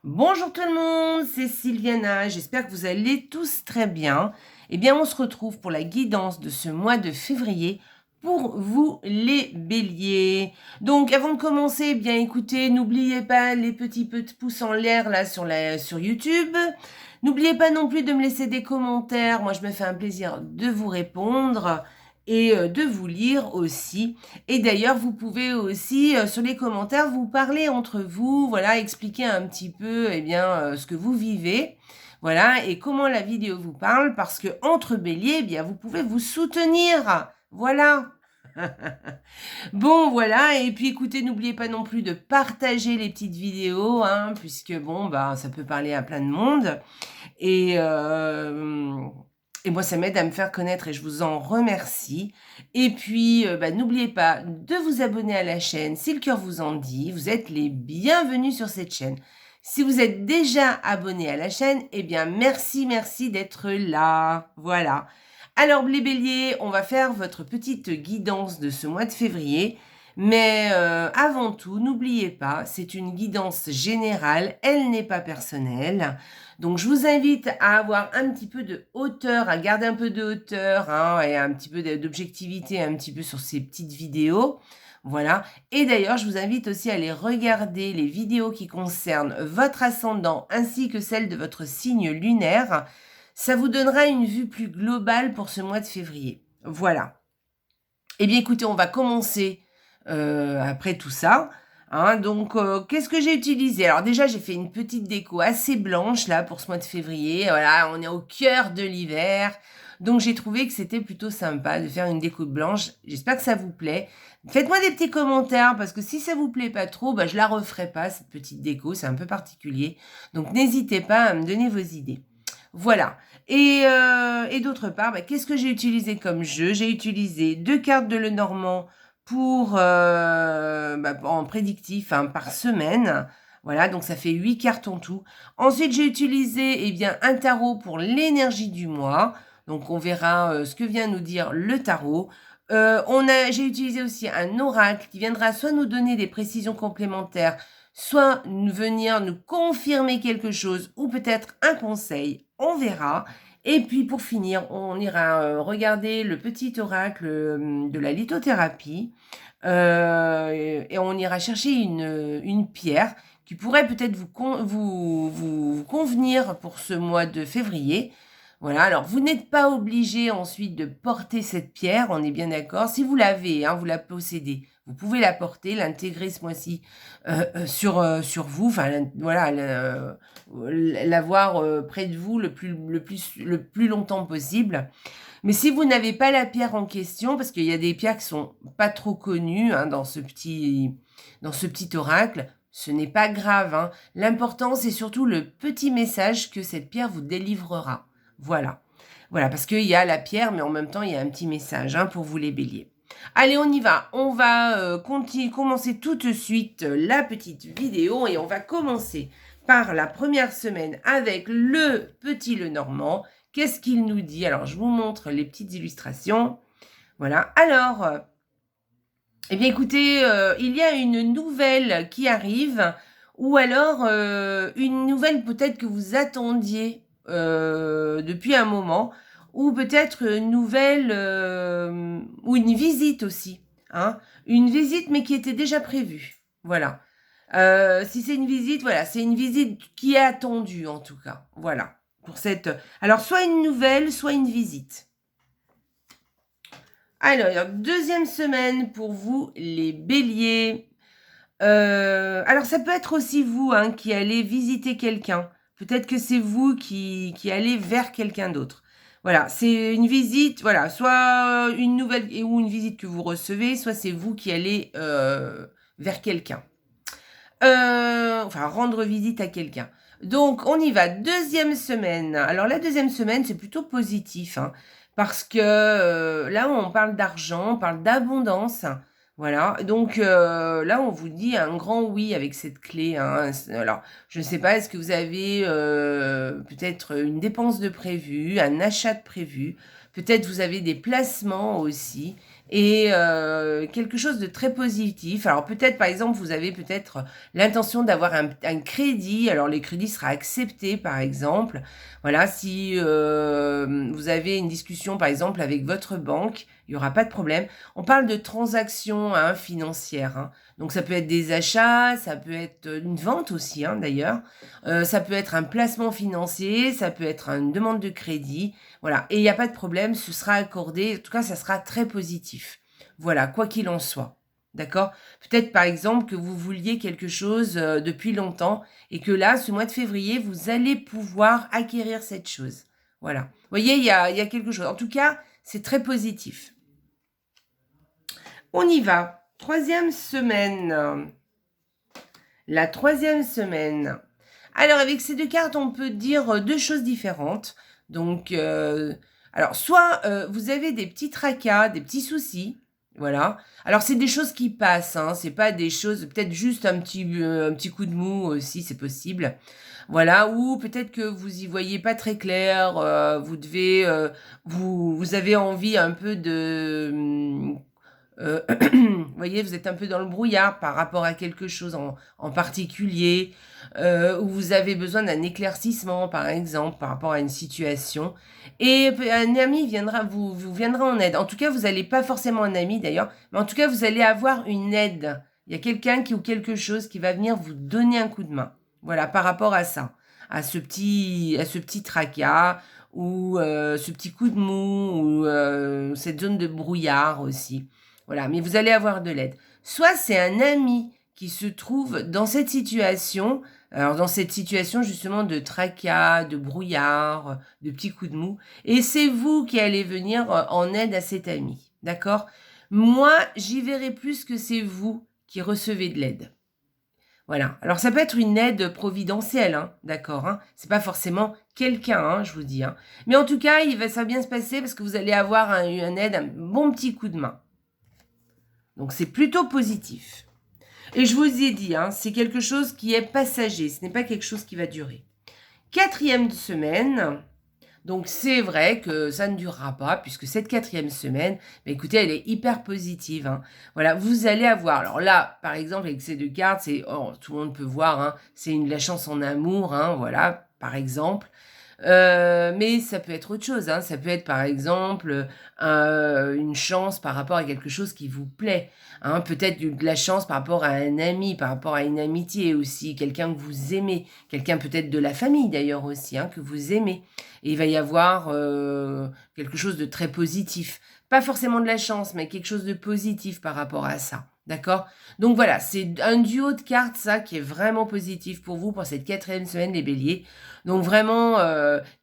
Bonjour tout le monde, c'est Sylviana, j'espère que vous allez tous très bien. Eh bien, on se retrouve pour la guidance de ce mois de février pour vous les béliers. Donc, avant de commencer, eh bien écoutez, n'oubliez pas les petits pouces en l'air là sur YouTube. N'oubliez pas non plus de me laisser des commentaires, moi je me fais un plaisir de vous répondre et de vous lire aussi. Et d'ailleurs, vous pouvez aussi, sur les commentaires, vous parler entre vous, voilà, expliquer un petit peu, eh bien, ce que vous vivez, voilà, et comment la vidéo vous parle, parce que entre béliers, eh bien, vous pouvez vous soutenir, voilà. Bon, voilà, et puis écoutez, n'oubliez pas non plus de partager les petites vidéos, hein, puisque bon, bah, ça peut parler à plein de monde. Et moi, ça m'aide à me faire connaître et je vous en remercie. Et puis, n'oubliez pas de vous abonner à la chaîne si le cœur vous en dit. Vous êtes les bienvenus sur cette chaîne. Si vous êtes déjà abonné à la chaîne, eh bien, merci d'être là. Voilà. Alors, les béliers, on va faire votre petite guidance de ce mois de février. Mais avant tout, n'oubliez pas, c'est une guidance générale, elle n'est pas personnelle. Donc, je vous invite à avoir un petit peu de hauteur, à garder un peu de hauteur, hein, et un petit peu d'objectivité un petit peu sur ces petites vidéos. Voilà. Et d'ailleurs, je vous invite aussi à aller regarder les vidéos qui concernent votre ascendant ainsi que celle de votre signe lunaire. Ça vous donnera une vue plus globale pour ce mois de février. Voilà. Eh bien, écoutez, on va commencer après tout ça. Hein, donc, qu'est-ce que j'ai utilisé? Alors déjà, j'ai fait une petite déco assez blanche là pour ce mois de février. Voilà, on est au cœur de l'hiver. Donc, j'ai trouvé que c'était plutôt sympa de faire une déco blanche. J'espère que ça vous plaît. Faites-moi des petits commentaires parce que si ça vous plaît pas trop, bah, je la referai pas, cette petite déco. C'est un peu particulier. Donc, n'hésitez pas à me donner vos idées. Voilà. Et d'autre part, qu'est-ce que j'ai utilisé comme jeu? J'ai utilisé 2 cartes de Lenormand pour en prédictif, hein, par semaine. Voilà, donc ça fait 8 cartes en tout. Ensuite, j'ai utilisé un tarot pour l'énergie du mois. Donc, on verra ce que vient nous dire le tarot. J'ai utilisé aussi un oracle qui viendra soit nous donner des précisions complémentaires, soit venir nous confirmer quelque chose ou peut-être un conseil. On verra. Et puis pour finir, on ira regarder le petit oracle de la lithothérapie et on ira chercher une pierre qui pourrait peut-être vous convenir pour ce mois de février. Voilà, alors vous n'êtes pas obligé ensuite de porter cette pierre, on est bien d'accord. Si vous l'avez, hein, vous la possédez, vous pouvez la porter, l'intégrer ce mois-ci sur vous, enfin voilà, l'avoir près de vous le plus longtemps possible. Mais si vous n'avez pas la pierre en question, parce qu'il y a des pierres qui sont pas trop connues, hein, dans ce petit oracle, ce n'est pas grave, hein. L'important, c'est surtout le petit message que cette pierre vous délivrera. Voilà. Voilà, parce qu'il y a la pierre, mais en même temps, il y a un petit message, hein, pour vous les béliers. Allez, on y va. On va commencer tout de suite la petite vidéo et on va commencer par la première semaine avec le petit Lenormand. Qu'est-ce qu'il nous dit? Alors, je vous montre les petites illustrations. Voilà. Alors, eh bien, écoutez, il y a une nouvelle qui arrive ou alors une nouvelle peut-être que vous attendiez depuis un moment ou peut-être une nouvelle ou une visite aussi. Hein, une visite mais qui était déjà prévue. Voilà. Si c'est une visite, voilà, c'est une visite qui est attendue en tout cas. Voilà. Pour cette... Alors, soit une nouvelle, soit une visite. Alors, deuxième semaine pour vous, les béliers. Alors, ça peut être aussi vous, hein, qui allez visiter quelqu'un. Peut-être que c'est vous qui allez vers quelqu'un d'autre. Voilà, c'est une visite, voilà, soit une nouvelle ou une visite que vous recevez, soit c'est vous qui allez vers quelqu'un. Enfin, rendre visite à quelqu'un. Donc, on y va. Deuxième semaine. Alors, la deuxième semaine, c'est plutôt positif, hein, parce que là, on parle d'argent, on parle d'abondance. Voilà. Donc, là, on vous dit un grand oui avec cette clé. Hein. Alors, je ne sais pas, est-ce que vous avez peut-être une dépense de prévu, un achat de prévu? Peut-être vous avez des placements aussi. et quelque chose de très positif. Alors peut-être, par exemple, vous avez peut-être l'intention d'avoir un crédit. Alors les crédits sera accepté, par exemple. Voilà, si vous avez une discussion, par exemple, avec votre banque, il n'y aura pas de problème. On parle de transactions financières. Donc ça peut être des achats, ça peut être une vente aussi, d'ailleurs. Ça peut être un placement financier, ça peut être une demande de crédit. Voilà, et il n'y a pas de problème, ce sera accordé. En tout cas, ça sera très positif. Voilà, quoi qu'il en soit. D'accord? Peut-être par exemple que vous vouliez quelque chose depuis longtemps et que là, ce mois de février, vous allez pouvoir acquérir cette chose. Voilà. Vous voyez, il y a quelque chose. En tout cas, c'est très positif. On y va. Troisième semaine. La troisième semaine. Alors, avec ces deux cartes, on peut dire deux choses différentes. Donc, alors, soit vous avez des petits tracas, des petits soucis. Voilà. Alors, c'est des choses qui passent. C'est pas des choses, peut-être juste un petit coup de mou aussi, c'est possible. Voilà. Ou peut-être que vous y voyez pas très clair. Vous devez, vous avez envie un peu de vous voyez, vous êtes un peu dans le brouillard par rapport à quelque chose en particulier, où vous avez besoin d'un éclaircissement, par exemple, par rapport à une situation. Et un ami vous viendra en aide. En tout cas, vous n'allez pas forcément un ami d'ailleurs, mais en tout cas, vous allez avoir une aide. Il y a quelqu'un ou quelque chose qui va venir vous donner un coup de main. Voilà, par rapport à ça, à ce petit tracas, ou ce petit coup de mou, ou cette zone de brouillard aussi. Voilà, mais vous allez avoir de l'aide. Soit c'est un ami qui se trouve dans cette situation, alors dans cette situation justement de tracas, de brouillard, de petits coups de mou, et c'est vous qui allez venir en aide à cet ami, d'accord? Moi, j'y verrai plus que c'est vous qui recevez de l'aide. Voilà. Alors ça peut être une aide providentielle, d'accord, c'est pas forcément quelqu'un, je vous dis. Mais en tout cas, ça va bien se passer parce que vous allez avoir une aide, un bon petit coup de main. Donc c'est plutôt positif. Et je vous ai dit, c'est quelque chose qui est passager, ce n'est pas quelque chose qui va durer. Quatrième semaine, donc c'est vrai que ça ne durera pas, puisque cette quatrième semaine, écoutez, elle est hyper positive. Voilà, vous allez avoir, alors là, par exemple, avec ces deux cartes, tout le monde peut voir, c'est la chance en amour, voilà, par exemple. Mais ça peut être autre chose, ça peut être par exemple une chance par rapport à quelque chose qui vous plaît, peut-être de la chance par rapport à un ami, par rapport à une amitié aussi, quelqu'un que vous aimez, quelqu'un peut-être de la famille d'ailleurs aussi, que vous aimez, et il va y avoir quelque chose de très positif, pas forcément de la chance, mais quelque chose de positif par rapport à ça. D'accord? Donc voilà, c'est un duo de cartes, ça, qui est vraiment positif pour vous pour cette quatrième semaine, les béliers. Donc vraiment,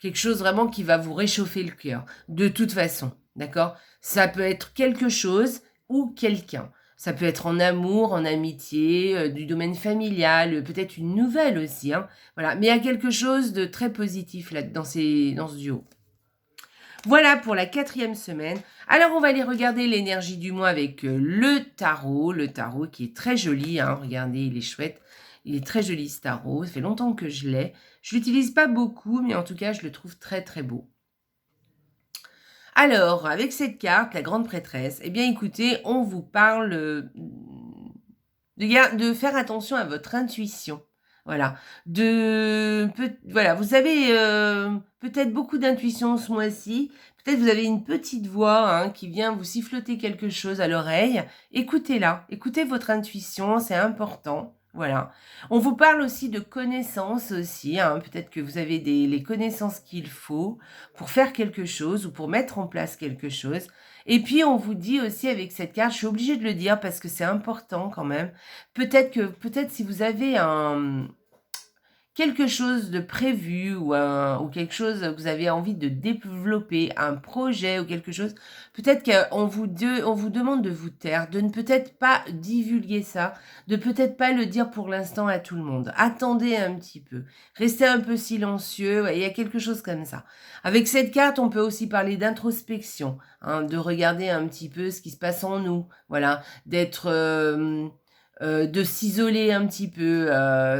quelque chose vraiment qui va vous réchauffer le cœur, de toute façon, d'accord? Ça peut être quelque chose ou quelqu'un. Ça peut être en amour, en amitié, du domaine familial, peut-être une nouvelle aussi, voilà. Mais il y a quelque chose de très positif là, dans ce duo. Voilà pour la quatrième semaine. Alors, on va aller regarder l'énergie du mois avec le tarot qui est très joli, regardez, il est chouette. Il est très joli ce tarot, ça fait longtemps que je l'ai. Je l'utilise pas beaucoup, mais en tout cas, je le trouve très très beau. Alors, avec cette carte, la grande prêtresse, eh bien écoutez, on vous parle de faire attention à votre intuition. Voilà. Voilà, vous avez peut-être beaucoup d'intuition ce mois-ci. Peut-être vous avez une petite voix qui vient vous siffloter quelque chose à l'oreille. Écoutez-la. Écoutez votre intuition, c'est important. Voilà. On vous parle aussi de connaissances aussi. Peut-être que vous avez les connaissances qu'il faut pour faire quelque chose ou pour mettre en place quelque chose. Et puis, on vous dit aussi avec cette carte, je suis obligée de le dire parce que c'est important quand même, peut-être si vous avez quelque chose de prévu ou quelque chose que vous avez envie de développer, un projet ou quelque chose, peut-être qu'on vous demande de vous taire, de ne peut-être pas divulguer ça, de peut-être pas le dire pour l'instant à tout le monde. Attendez un petit peu, restez un peu silencieux, il y a quelque chose comme ça. Avec cette carte, on peut aussi parler d'introspection, de regarder un petit peu ce qui se passe en nous, voilà, d'être... de s'isoler un petit peu,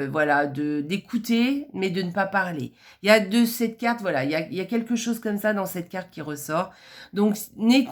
voilà, d'écouter, mais de ne pas parler. Il y a de cette carte, voilà, il y a quelque chose comme ça dans cette carte qui ressort. Donc,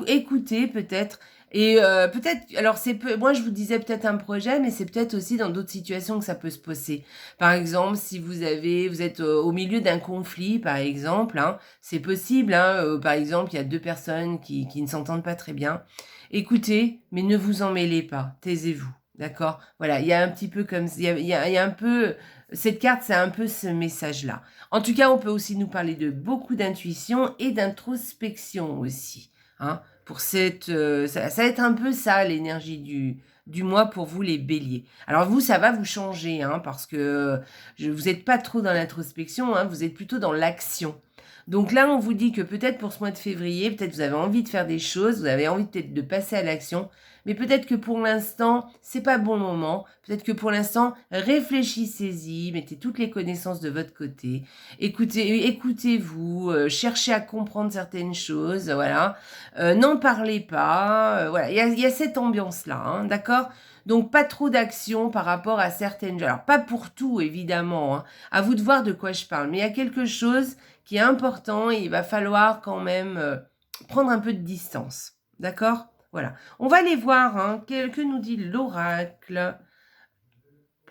écoutez peut-être, Et peut-être, alors moi je vous disais peut-être un projet, mais c'est peut-être aussi dans d'autres situations que ça peut se passer. Par exemple, si vous êtes au milieu d'un conflit, par exemple, hein, c'est possible, hein, par exemple, il y a deux personnes qui ne s'entendent pas très bien. Écoutez, mais ne vous en mêlez pas, taisez-vous, d'accord? Voilà, il y a un petit peu comme, il y a un peu, cette carte, c'est un peu ce message-là. En tout cas, on peut aussi nous parler de beaucoup d'intuition et d'introspection aussi, hein. Pour ça va être un peu ça, l'énergie du mois pour vous, les béliers. Alors vous, ça va vous changer, hein, parce que vous n'êtes pas trop dans l'introspection, hein, vous êtes plutôt dans l'action. Donc là, on vous dit que peut-être pour ce mois de février, peut-être vous avez envie de faire des choses, vous avez envie peut-être de passer à l'action, mais peut-être que pour l'instant, c'est pas bon moment. Peut-être que pour l'instant, réfléchissez-y, mettez toutes les connaissances de votre côté, écoutez-vous, cherchez à comprendre certaines choses, voilà. N'en parlez pas, voilà. Il y a cette ambiance-là, hein, d'accord? Donc pas trop d'action par rapport à certaines choses. Alors pas pour tout, évidemment, hein. À vous de voir de quoi je parle, mais il y a quelque chose qui est important et il va falloir quand même prendre un peu de distance. D'accord? Voilà. On va aller voir, hein, que nous dit l'oracle.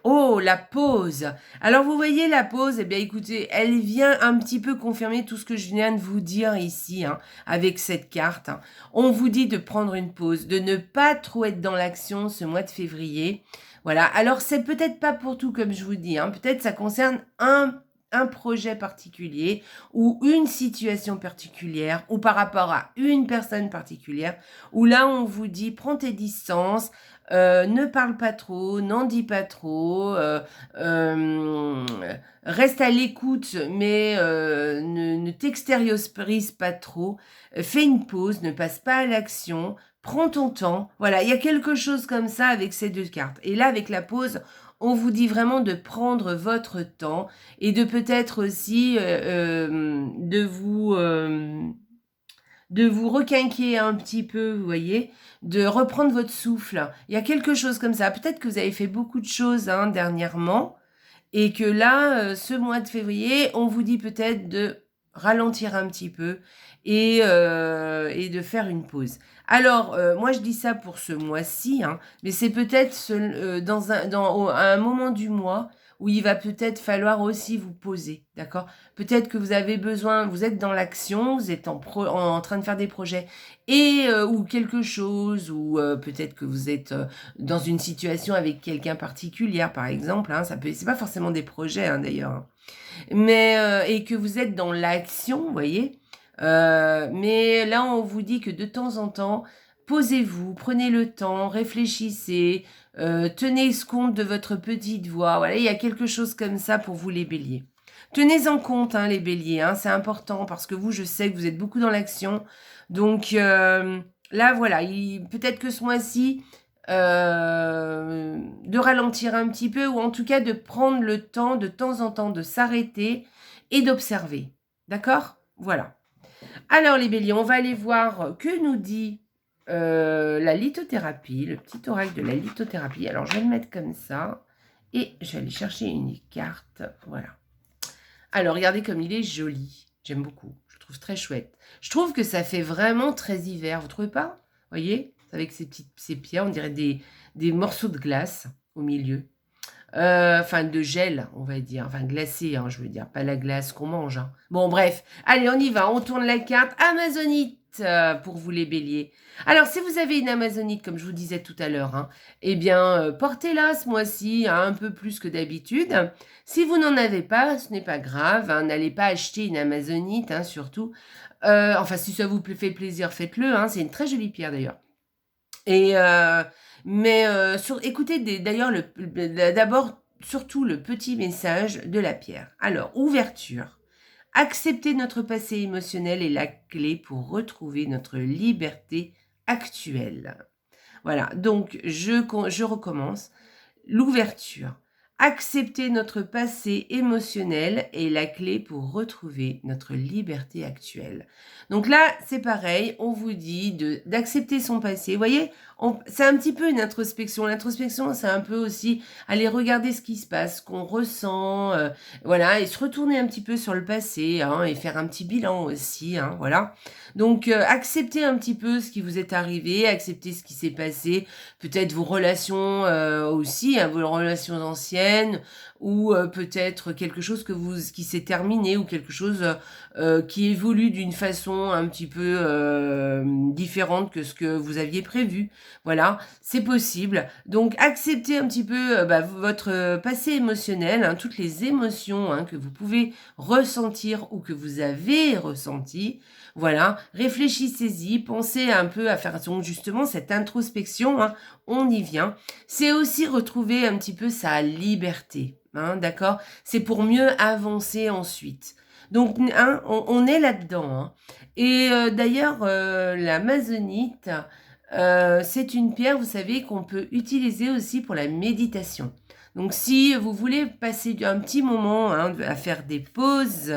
Oh, la pause. Alors, vous voyez, la pause, eh bien, écoutez, elle vient un petit peu confirmer tout ce que je viens de vous dire ici, hein, avec cette carte, hein. On vous dit de prendre une pause, de ne pas trop être dans l'action ce mois de février. Voilà. Alors, c'est peut-être pas pour tout, comme je vous dis, hein. Peut-être ça concerne un projet particulier ou une situation particulière ou par rapport à une personne particulière où là, on vous dit, prends tes distances, ne parle pas trop, n'en dis pas trop, euh, reste à l'écoute, mais ne t'extériorise pas trop, fais une pause, ne passe pas à l'action, prends ton temps. Voilà, il y a quelque chose comme ça avec ces deux cartes. Et là, avec la pause, on vous dit vraiment de prendre votre temps et de peut-être aussi de vous requinquer un petit peu, vous voyez, de reprendre votre souffle. Il y a quelque chose comme ça. Peut-être que vous avez fait beaucoup de choses, hein, dernièrement et que là, ce mois de février, on vous dit peut-être de ralentir un petit peu et de faire une pause. Alors, moi, je dis ça pour ce mois-ci, hein, mais c'est peut-être à un moment du mois où il va peut-être falloir aussi vous poser, d'accord? Peut-être que vous avez besoin, vous êtes dans l'action, vous êtes en train de faire des projets et ou quelque chose, ou peut-être que vous êtes dans une situation avec quelqu'un particulière, par exemple, hein, c'est pas forcément des projets, hein, d'ailleurs, hein, mais et que vous êtes dans l'action, vous voyez. Mais là, on vous dit que de temps en temps, posez-vous, prenez le temps, réfléchissez, tenez compte de votre petite voix. Voilà, il y a quelque chose comme ça pour vous, les béliers. Tenez en compte, hein, les béliers, hein, c'est important parce que vous, je sais que vous êtes beaucoup dans l'action. Donc là, voilà, peut-être que ce mois-ci, de ralentir un petit peu ou en tout cas de prendre le temps de temps en temps de s'arrêter et d'observer. D'accord? Voilà. Alors les béliers, on va aller voir que nous dit la lithothérapie, le petit oracle de la lithothérapie. Alors je vais le mettre comme ça et je vais aller chercher une carte. Voilà. Alors regardez comme il est joli. J'aime beaucoup. Je le trouve très chouette. Je trouve que ça fait vraiment très hiver. Vous trouvez pas? Vous voyez? Avec ces pierres, on dirait des morceaux de glace au milieu. Enfin, de gel, on va dire. Enfin, glacé, hein, je veux dire. Pas la glace qu'on mange, hein. Bon, bref. Allez, on y va. On tourne la carte amazonite pour vous, les béliers. Alors, si vous avez une amazonite, comme je vous disais tout à l'heure, hein, eh bien, portez-la ce mois-ci, hein, un peu plus que d'habitude. Si vous n'en avez pas, ce n'est pas grave, hein. N'allez pas acheter une amazonite, hein, surtout. Enfin, si ça vous fait plaisir, faites-le, hein. C'est une très jolie pierre, d'ailleurs. Et écoutez d'ailleurs d'abord surtout le petit message de la pierre. Alors, ouverture. Accepter notre passé émotionnel est la clé pour retrouver notre liberté actuelle. Voilà, donc je recommence. L'ouverture. Accepter notre passé émotionnel est la clé pour retrouver notre liberté actuelle. Donc là, c'est pareil, on vous dit d'accepter son passé. Vous voyez, c'est un petit peu une introspection. L'introspection, c'est un peu aussi aller regarder ce qui se passe, ce qu'on ressent, voilà, et se retourner un petit peu sur le passé, hein, et faire un petit bilan aussi, hein, voilà. Donc, accepter un petit peu ce qui vous est arrivé, accepter ce qui s'est passé, peut-être vos relations aussi, hein, vos relations anciennes, ou peut-être quelque chose qui s'est terminé, ou quelque chose qui évolue d'une façon un petit peu différente que ce que vous aviez prévu. Voilà, c'est possible. Donc, acceptez un petit peu votre passé émotionnel, hein, toutes les émotions, hein, que vous pouvez ressentir ou que vous avez ressenties. Voilà, réfléchissez-y, pensez un peu à faire donc justement cette introspection, hein, on y vient. C'est aussi retrouver un petit peu sa liberté, hein, d'accord? C'est pour mieux avancer ensuite. Donc, hein, on est là-dedans, hein. Et d'ailleurs, l'amazonite, c'est une pierre, vous savez, qu'on peut utiliser aussi pour la méditation. Donc, si vous voulez passer un petit moment, hein, à faire des pauses,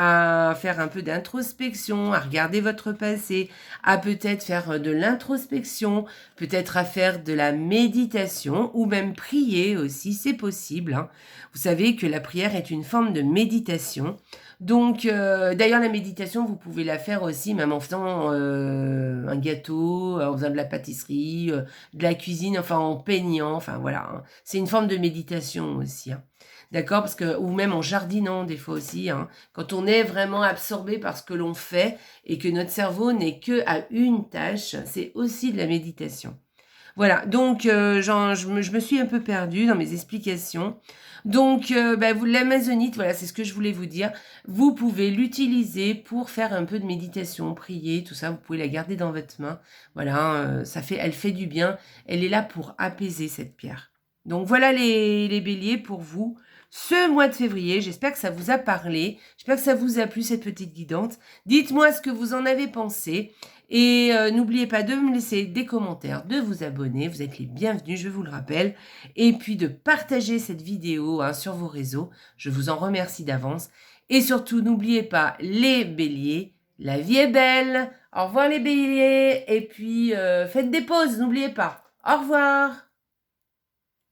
à faire un peu d'introspection, à regarder votre passé, à peut-être faire de l'introspection, peut-être à faire de la méditation ou même prier aussi, c'est possible, hein. Vous savez que la prière est une forme de méditation. Donc, d'ailleurs, la méditation, vous pouvez la faire aussi même en faisant un gâteau, en faisant de la pâtisserie, de la cuisine, enfin en peignant, enfin voilà, hein. C'est une forme de méditation aussi, hein. D'accord? Parce que, ou même en jardinant, des fois aussi, hein. Quand on est vraiment absorbé par ce que l'on fait et que notre cerveau n'est que à une tâche, c'est aussi de la méditation. Voilà, donc je me suis un peu perdue dans mes explications. Donc, l'amazonite, voilà, c'est ce que je voulais vous dire. Vous pouvez l'utiliser pour faire un peu de méditation, prier, tout ça. Vous pouvez la garder dans votre main. Voilà, elle fait du bien. Elle est là pour apaiser cette pierre. Donc voilà les béliers pour vous. Ce mois de février, j'espère que ça vous a parlé, j'espère que ça vous a plu cette petite guidance. Dites-moi ce que vous en avez pensé et n'oubliez pas de me laisser des commentaires, de vous abonner, vous êtes les bienvenus, je vous le rappelle, et puis de partager cette vidéo, hein, sur vos réseaux, je vous en remercie d'avance. Et surtout, n'oubliez pas les béliers, la vie est belle, au revoir les béliers, et puis faites des pauses, n'oubliez pas. Au revoir.